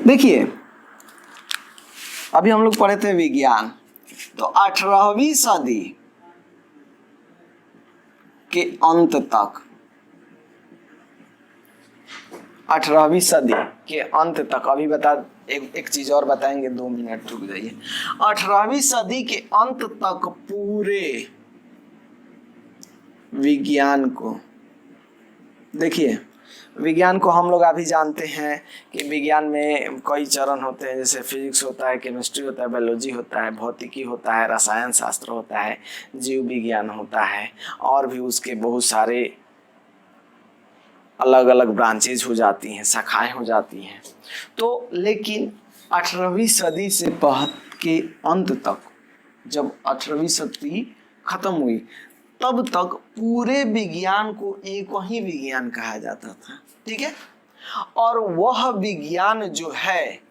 देखिए अभी हम लोग पढ़े थे विज्ञान, तो 18वीं सदी के अंत तक, 18वीं सदी के अंत तक, अभी बता एक चीज और बताएंगे, 2 मिनट रुक जाइए। 18वीं सदी के अंत तक पूरे विज्ञान को, देखिए विज्ञान को हम लोग अभी जानते हैं कि विज्ञान में कई चरण होते हैं, जैसे फिजिक्स होता है, केमिस्ट्री होता है, बायोलॉजी होता है, भौतिकी होता है, रसायन शास्त्र होता है, जीव विज्ञान होता है, और भी उसके बहुत सारे अलग अलग ब्रांचेज हो जाती हैं, शाखाएं हो जाती हैं। तो लेकिन 18वीं सदी से के अंत तक, जब 18वीं सदी खत्म हुई तब तक पूरे विज्ञान को एक ही विज्ञान कहा जाता था, ठीक है। और वह विज्ञान जो है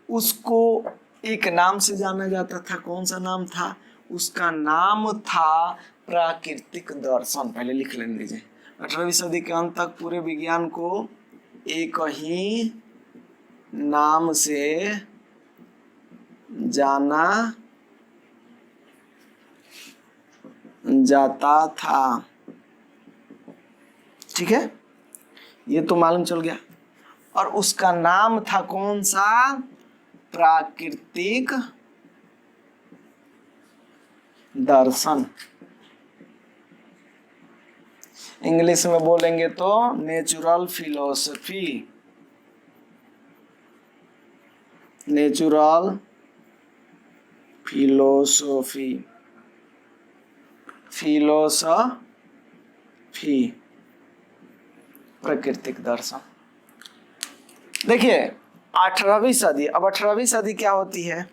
उसको एक नाम से जाना जाता था। कौन सा नाम था? उसका नाम था प्राकृतिक दर्शन। पहले लिख लेने दीजिए। 18वीं सदी के अंत तक पूरे विज्ञान को एक ही नाम से जाना जाता था, ठीक है, ये तो मालूम चल गया। और उसका नाम था कौन सा? प्राकृतिक दर्शन। इंग्लिश में बोलेंगे तो natural philosophy, natural philosophy, philosophy, प्राकृतिक दर्शन। देखिए 18वीं सदी, अब 18वीं सदी क्या होती है?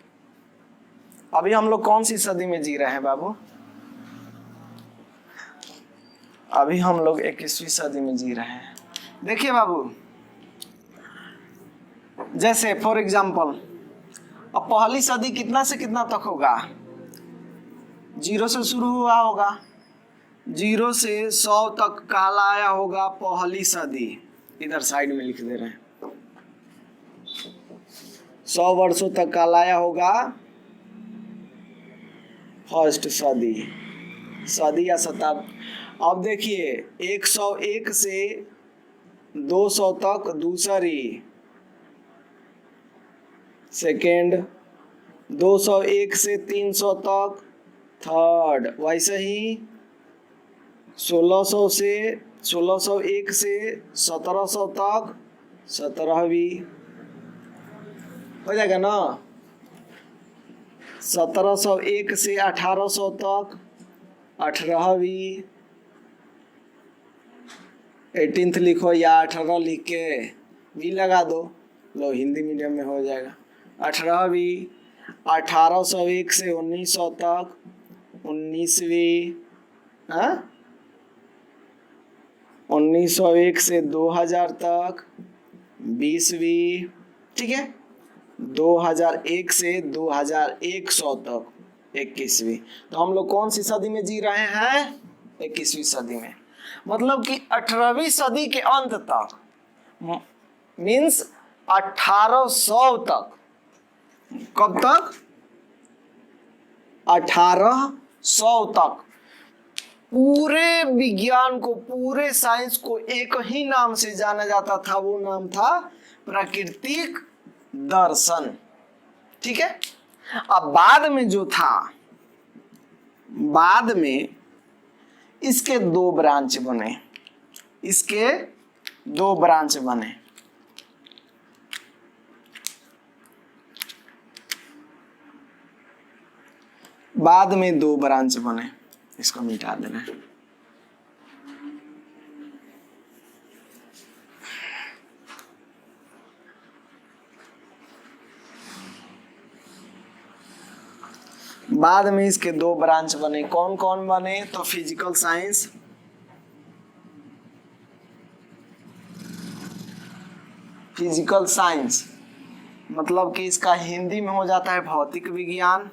अभी हम लोग कौन सी सदी में जी रहे हैं बाबू? अभी हम लोग 21वीं सदी में जी रहे हैं। देखिए बाबू, जैसे फॉर एग्जाम्पल अब पहली सदी कितना से कितना तक होगा? 0 से शुरू हुआ होगा, 0 से 100 तक कहलाया होगा पहली सदी। इधर साइड में लिख दे रहे हैं, 100 वर्षों तक कहलाया होगा फर्स्ट सदी, सदी या शताब्दी। अब देखिए 101 से 200 तक दूसरी, सेकेंड, 201 से 300 तक थर्ड, वैसे ही 1601 से 1700 तक 17वीं हो जाएगा ना। 1701 से 1800 तक 18वीं, 18th लिखो या 18 लिख के भी लगा दो, लो हिंदी मीडियम में हो जाएगा। 18वीं, 1801 से 1900 तक 19वीं, 1901 से 2000 तक 20वीं, ठीक है। 2001 से 2100 तक 21वीं। तो हम लोग कौन सी सदी में जी रहे हैं? 21वीं सदी में। मतलब कि 18वीं सदी के अंत तक, मीन्स 1800 तक, कब तक? 1800 तक पूरे विज्ञान को, पूरे साइंस को एक ही नाम से जाना जाता था। वो नाम था प्राकृतिक दर्शन, ठीक है। अब बाद में जो था, बाद में इसके 2 ब्रांच बने, इसके 2 ब्रांच बने। बाद में 2 ब्रांच बने, इसको मिटा देना है। बाद में इसके 2 ब्रांच बने। कौन कौन बने? तो फिजिकल साइंस, फिजिकल साइंस मतलब कि इसका हिंदी में हो जाता है भौतिक विज्ञान,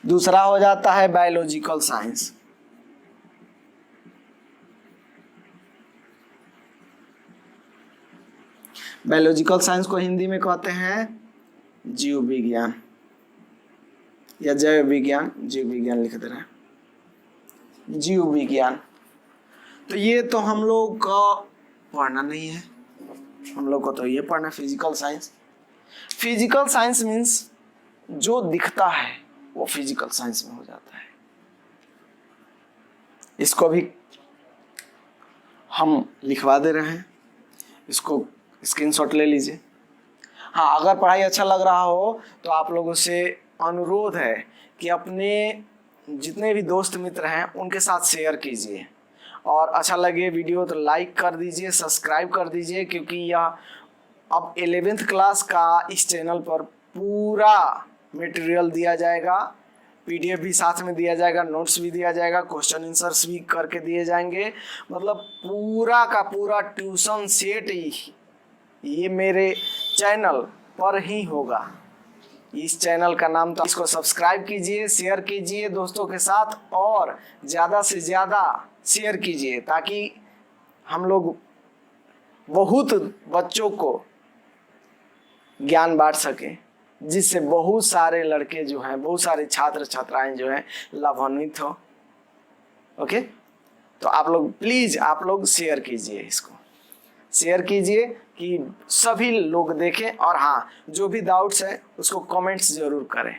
दूसरा हो जाता है बायोलॉजिकल साइंस। बायोलॉजिकल साइंस को हिंदी में कहते हैं जीव विज्ञान या जैव विज्ञान, जीव विज्ञान लिख दे रहे हैं, जीव विज्ञान। तो ये तो हम लोग का पढ़ना नहीं है, हम लोग को तो ये पढ़ना है physical science. Physical science means जो दिखता है वो फिजिकल साइंस में हो जाता है। इसको भी हम लिखवा दे रहे हैं, इसको स्क्रीनशॉट ले लीजिए। हाँ, अगर पढ़ाई अच्छा लग रहा हो तो आप लोगों से अनुरोध है कि अपने जितने भी दोस्त मित्र हैं उनके साथ शेयर कीजिए, और अच्छा लगे वीडियो तो लाइक कर दीजिए, सब्सक्राइब कर दीजिए, क्योंकि यह अब 11th क्लास का इस चैनल पर पूरा मटेरियल दिया जाएगा, पीडीएफ भी साथ में दिया जाएगा, नोट्स भी दिया जाएगा, क्वेश्चन आंसर्स भी करके दिए जाएंगे, मतलब पूरा का पूरा ट्यूशन सेट ये मेरे चैनल पर ही होगा। इस चैनल का नाम तो, इसको सब्सक्राइब कीजिए, शेयर कीजिए दोस्तों के साथ, और ज़्यादा से ज़्यादा शेयर कीजिए ताकि हम लोग बहुत बच्चों को ज्ञान बांट सके, जिससे बहुत सारे लड़के जो हैं, बहुत सारे छात्र छात्राएं जो हैं लाभान्वित हो। ओके, तो आप लोग प्लीज आप लोग शेयर कीजिए, इसको शेयर कीजिए कि सभी लोग देखें, और हाँ, जो भी डाउट्स है उसको कमेंट्स जरूर करें।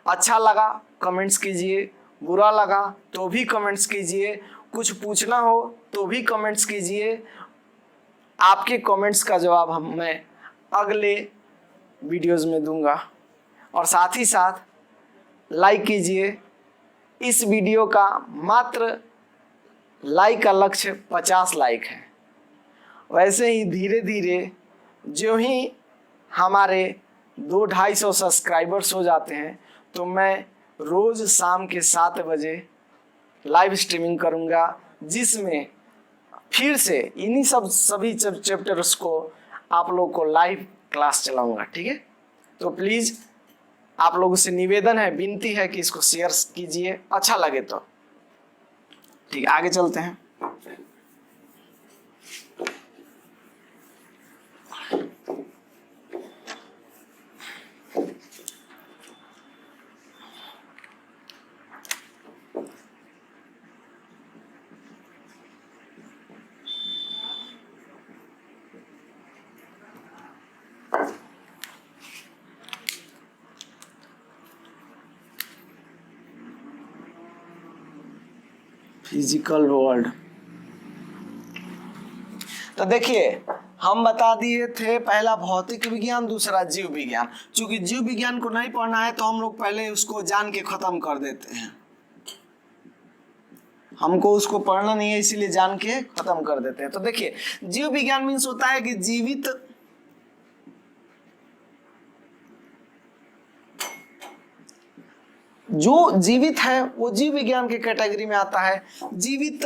अच्छा लगा कमेंट्स कीजिए, बुरा लगा तो भी कमेंट्स कीजिए, कुछ पूछना हो तो भी कमेंट्स कीजिए। आपके कमेंट्स का जवाब मैं अगले वीडियोस में दूंगा। और साथ ही साथ लाइक कीजिए। इस वीडियो का मात्र लाइक का लक्ष्य 50 लाइक है। वैसे ही धीरे धीरे जो ही हमारे 200-250 सब्सक्राइबर्स हो जाते हैं तो मैं रोज़ शाम के 7 बजे लाइव स्ट्रीमिंग करूंगा, जिसमें फिर से इन्हीं सभी चैप्टर्स को आप लोग को लाइव क्लास चलाऊंगा। ठीक है, तो प्लीज़ आप लोगों से निवेदन है, विनती है कि इसको शेयर कीजिए, अच्छा लगे तो। ठीक है, आगे चलते हैं। फिजिकल वर्ल्ड, तो देखिए हम बता दिए थे पहला भौतिक विज्ञान, दूसरा जीव विज्ञान। चूंकि जीव विज्ञान को नहीं पढ़ना है तो हम लोग पहले उसको जान के खत्म कर देते हैं, हमको उसको पढ़ना नहीं है इसीलिए जान के खत्म कर देते हैं। तो देखिए जीव विज्ञान मीन्स होता है कि जीवित जो जीवित है वो जीव विज्ञान के कैटेगरी में आता है। जीवित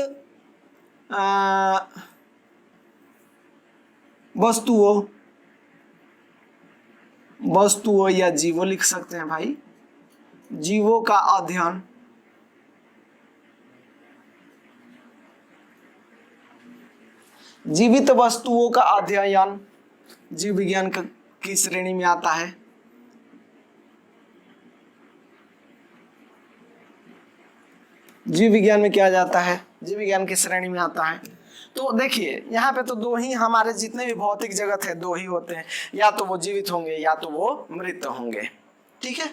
वस्तुओं या जीवों लिख सकते हैं भाई, जीवों का अध्ययन, जीवित वस्तुओं का अध्ययन जीव विज्ञान की श्रेणी में आता है। जीव विज्ञान में किया जाता है, जीव विज्ञान की श्रेणी में आता है। तो देखिए यहाँ पे तो दो ही, हमारे जितने भी भौतिक जगत है दो ही होते हैं, या तो वो जीवित होंगे या तो वो मृत होंगे। ठीक है,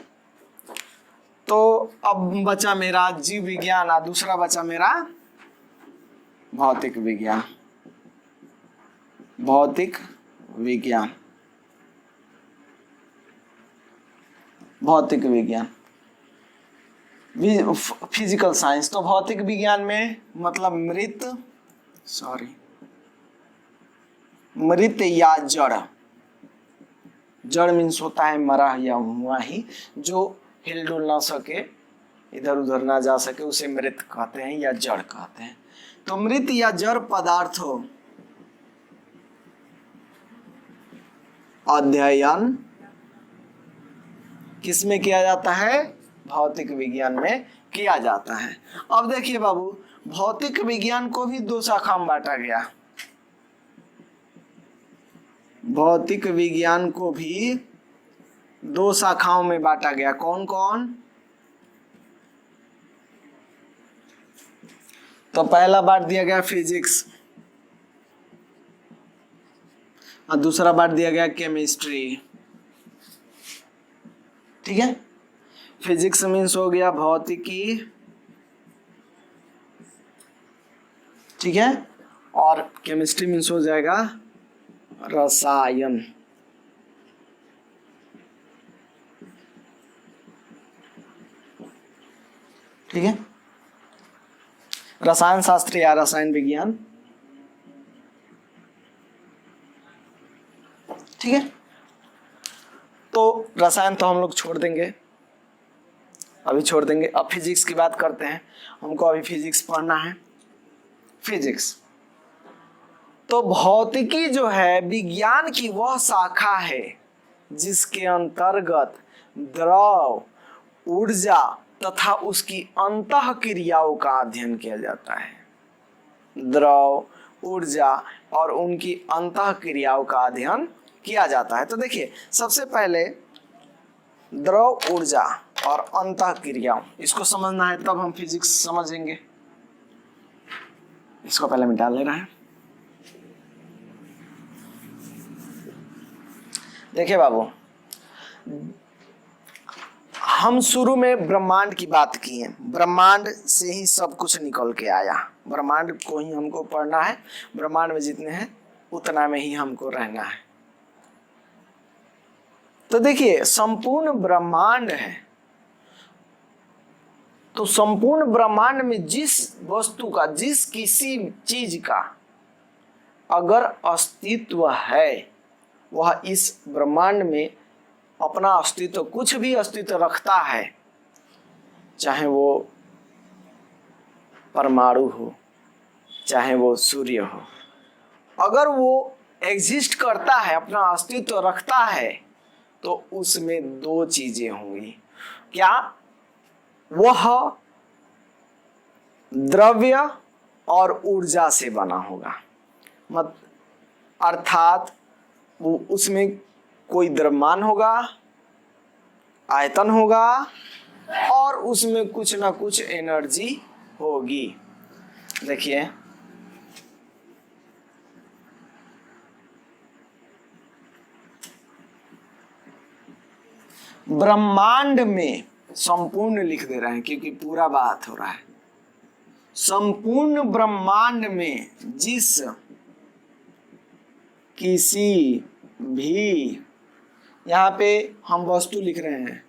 तो अब बचा मेरा जीव विज्ञान और दूसरा बचा मेरा भौतिक विज्ञान। भौतिक विज्ञान, भौतिक विज्ञान, फिजिकल साइंस। तो भौतिक विज्ञान में मतलब मृत या जड़। जड़ मीन्स होता है मरा या हुआ ही, जो हिल डुल ना सके, इधर उधर ना जा सके, उसे मृत कहते हैं या जड़ कहते हैं। तो मृत या जड़ पदार्थों अध्ययन किसमें किया जाता है? भौतिक विज्ञान में किया जाता है। अब देखिए बाबू, भौतिक विज्ञान को भी दो शाखा में बांटा गया। भौतिक विज्ञान को भी दो शाखाओं में बांटा गया। कौन कौन? तो पहला बांट दिया गया फिजिक्स और दूसरा बांट दिया गया केमिस्ट्री। ठीक है, फिजिक्स मीन्स हो गया भौतिकी, ठीक है, और केमिस्ट्री मीन्स हो जाएगा रसायन। ठीक है, रसायन शास्त्र या रसायन विज्ञान। ठीक है, तो रसायन तो हम लोग छोड़ देंगे, अभी छोड़ देंगे। अब फिजिक्स की बात करते हैं, हमको अभी फिजिक्स पढ़ना है। फिजिक्स तो भौतिकी जो है विज्ञान की वह शाखा है जिसके अंतर्गत द्रव, ऊर्जा तथा उसकी अंतः क्रियाओं का अध्ययन किया जाता है। द्रव, ऊर्जा और उनकी अंतः क्रियाओं का अध्ययन किया जाता है। तो देखिए, सबसे पहले द्रव, ऊर्जा और अंतः क्रियाओं, इसको समझना है तब हम फिजिक्स समझेंगे। इसको पहले मिटा ले रहे हैं। देखिए बाबू, हम शुरू में ब्रह्मांड की बात किए। ब्रह्मांड से ही सब कुछ निकल के आया, ब्रह्मांड को ही हमको पढ़ना है। ब्रह्मांड में जितने हैं उतना में ही हमको रहना है। तो देखिए, संपूर्ण ब्रह्मांड है, तो संपूर्ण ब्रह्मांड में जिस वस्तु का, जिस किसी चीज का अगर अस्तित्व है, वह इस ब्रह्मांड में अपना अस्तित्व, कुछ भी अस्तित्व रखता है, चाहे वो परमाणु हो, चाहे वो सूर्य हो, अगर वो एग्जिस्ट करता है, अपना अस्तित्व रखता है, तो उसमें दो चीजें होंगी। क्या? वह द्रव्य और ऊर्जा से बना होगा। अर्थात वो उसमें कोई द्रव्यमान होगा, आयतन होगा और उसमें कुछ ना कुछ एनर्जी होगी। देखिए, ब्रह्मांड में, संपूर्ण लिख दे रहे हैं क्योंकि पूरा बात हो रहा है। संपूर्ण ब्रह्मांड में जिस किसी भी, यहाँ पे हम वस्तु लिख रहे हैं,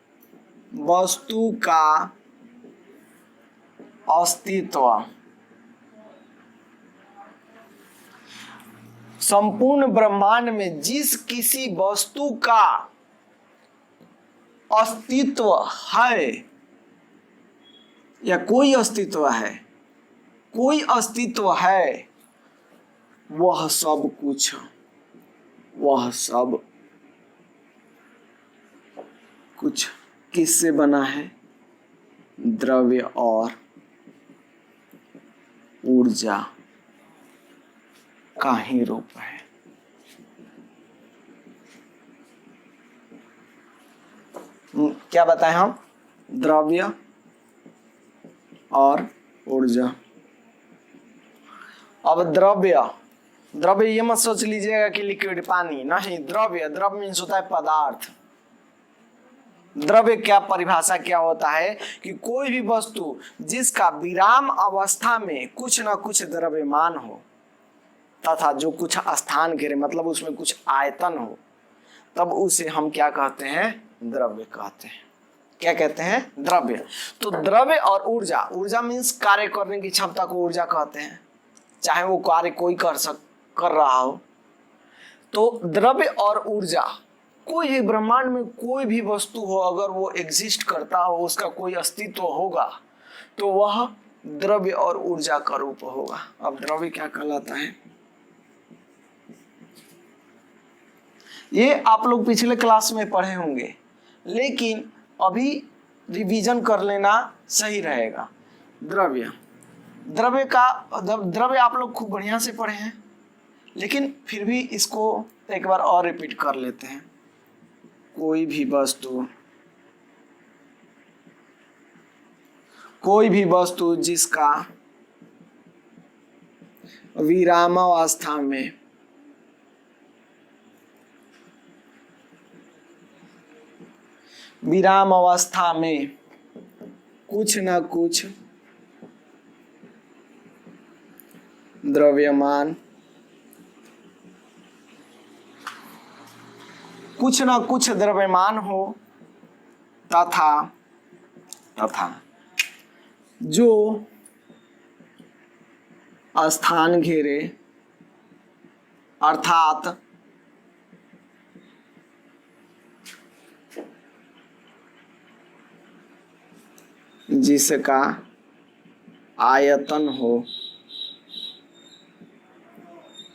वस्तु का अस्तित्व, संपूर्ण ब्रह्मांड में जिस किसी वस्तु का अस्तित्व है या कोई अस्तित्व है, कोई अस्तित्व है, वह सब कुछ, वह सब कुछ किससे बना है? द्रव्य और ऊर्जा का ही रूप है। क्या बताएं हम? द्रव्य और ऊर्जा। अब द्रव्य, द्रव्य ये मत सोच लीजिएगा कि लिक्विड पानी, नहीं। द्रव्य, द्रव्य मीन्स होता है पदार्थ। द्रव्य क्या परिभाषा क्या होता है कि कोई भी वस्तु जिसका विराम अवस्था में कुछ ना कुछ द्रव्यमान हो तथा जो कुछ स्थान घेरे, मतलब उसमें कुछ आयतन हो, तब उसे हम क्या कहते हैं? द्रव्य कहते हैं। क्या कहते हैं? द्रव्य। तो द्रव्य और ऊर्जा, ऊर्जा मीन्स कार्य करने की क्षमता को ऊर्जा कहते हैं, चाहे वो कार्य कोई कर रहा हो। तो द्रव्य और ऊर्जा, कोई भी ब्रह्मांड में कोई भी वस्तु हो, अगर वो एग्जिस्ट करता हो, उसका कोई अस्तित्व होगा, तो वह द्रव्य और ऊर्जा का रूप होगा। अब द्रव्य क्या कहलाता है? ये आप लोग पिछले क्लास में पढ़े होंगे, लेकिन अभी रिवीजन कर लेना सही रहेगा। द्रव्य, द्रव्य आप लोग खूब बढ़िया से पढ़े हैं, लेकिन फिर भी इसको एक बार और रिपीट कर लेते हैं। कोई भी वस्तु जिसका विरामावस्था में कुछ न कुछ द्रव्यमान हो तथा जो स्थान घेरे अर्थात जिसका आयतन हो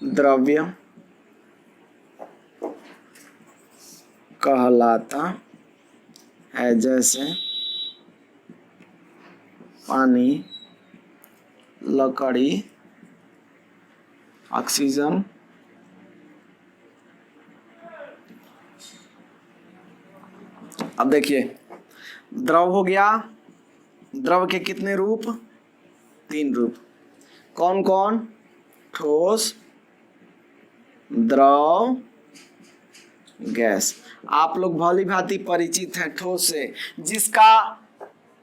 द्रव्य कहलाता है। जैसे पानी, लकड़ी, ऑक्सीजन, अब देखिए द्रव हो गया। द्रव के कितने रूप? 3 रूप। कौन कौन? ठोस, द्रव, गैस। आप लोग भली भांति परिचित हैं ठोस से, जिसका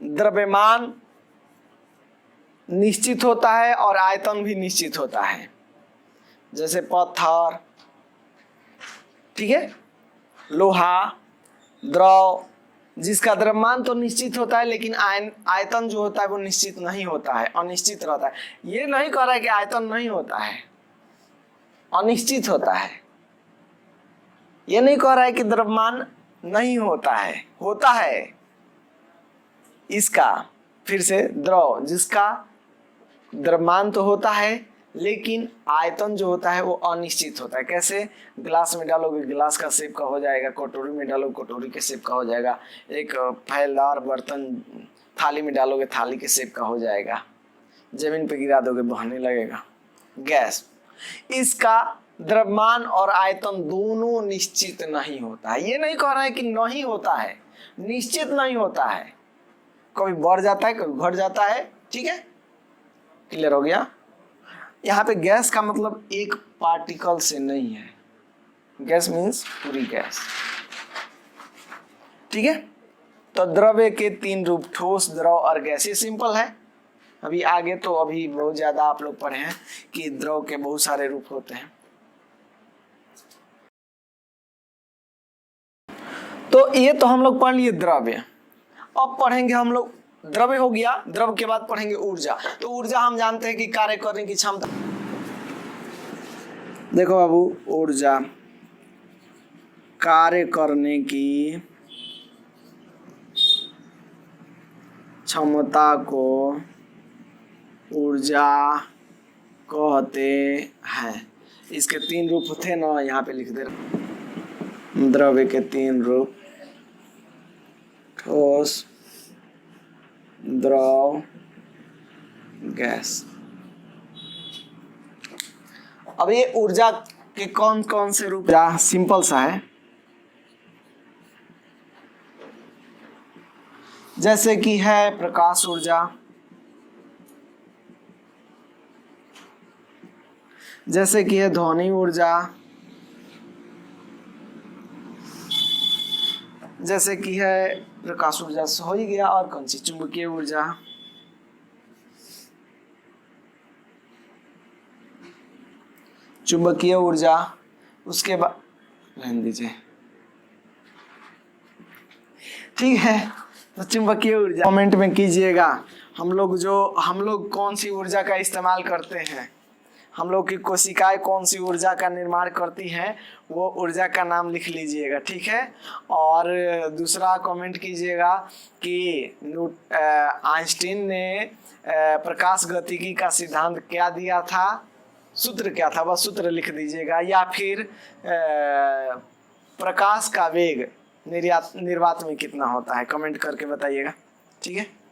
द्रव्यमान निश्चित होता है और आयतन भी निश्चित होता है। जैसे पत्थर, ठीक है, लोहा, द्रव, जिसका द्रव्यमान तो निश्चित होता है लेकिन आयतन जो होता है वो निश्चित नहीं होता है, अनिश्चित रहता है। ये नहीं कह रहा है कि आयतन नहीं होता है, अनिश्चित होता है। ये नहीं कह रहा है कि द्रव्यमान नहीं होता है, होता है। इसका फिर से द्रव, जिसका द्रव्यमान तो होता है लेकिन आयतन जो होता है वो अनिश्चित होता है। कैसे? गिलास में डालोगे गिलास का शेप का हो जाएगा, कटोरी में डालोगे कटोरी के शेप का हो जाएगा, एक फैलदार बर्तन थाली में डालोगे थाली के शेप का हो जाएगा, जमीन पे गिरा दोगे बहने लगेगा। गैस, इसका द्रव्यमान और आयतन दोनों निश्चित नहीं होता है। ये नहीं कह रहा है कि नहीं होता है, निश्चित नहीं होता है, कभी बढ़ जाता है कभी घट जाता है। ठीक है, क्लियर हो गया। यहाँ पे गैस का मतलब एक पार्टिकल से नहीं है, गैस मीन्स पूरी गैस। ठीक है, तो द्रव्य के 3 रूप, ठोस, द्रव और गैस। ये सिंपल है। अभी आगे तो अभी बहुत ज्यादा आप लोग पढ़े हैं कि द्रव के बहुत सारे रूप होते हैं। तो ये तो हम लोग पढ़ लिए द्रव्य। अब पढ़ेंगे हम लोग, द्रव्य हो गया, द्रव के बाद पढ़ेंगे ऊर्जा। तो ऊर्जा हम जानते हैं कि कार्य करने की क्षमता। देखो बाबू, ऊर्जा कार्य करने की क्षमता को ऊर्जा कहते हैं। इसके 3 रूप थे ना, यहाँ पे लिख दे। द्रव्य के 3 रूप, ठोस, द्रव, गैस। अब ये ऊर्जा के कौन कौन से रूप? सिंपल सा है, जैसे कि है प्रकाश ऊर्जा, जैसे कि है ध्वनि ऊर्जा, जैसे कि है प्रकाश ऊर्जा हो ही गया, और कौन सी? चुंबकीय ऊर्जा, चुंबकीय ऊर्जा। उसके बाद रहने दीजिए, ठीक है। तो चुंबकीय ऊर्जा कमेंट में कीजिएगा। हम लोग कौन सी ऊर्जा का इस्तेमाल करते हैं, हम लोग की कोशिकाएं कौन सी ऊर्जा का निर्माण करती हैं, वो ऊर्जा का नाम लिख लीजिएगा। ठीक है, और दूसरा कमेंट कीजिएगा कि आइंस्टीन ने प्रकाश गतिकी का सिद्धांत क्या दिया था, सूत्र क्या था, वह सूत्र लिख दीजिएगा। या फिर प्रकाश का वेग निर्वात में कितना होता है, कमेंट करके बताइएगा। ठीक है।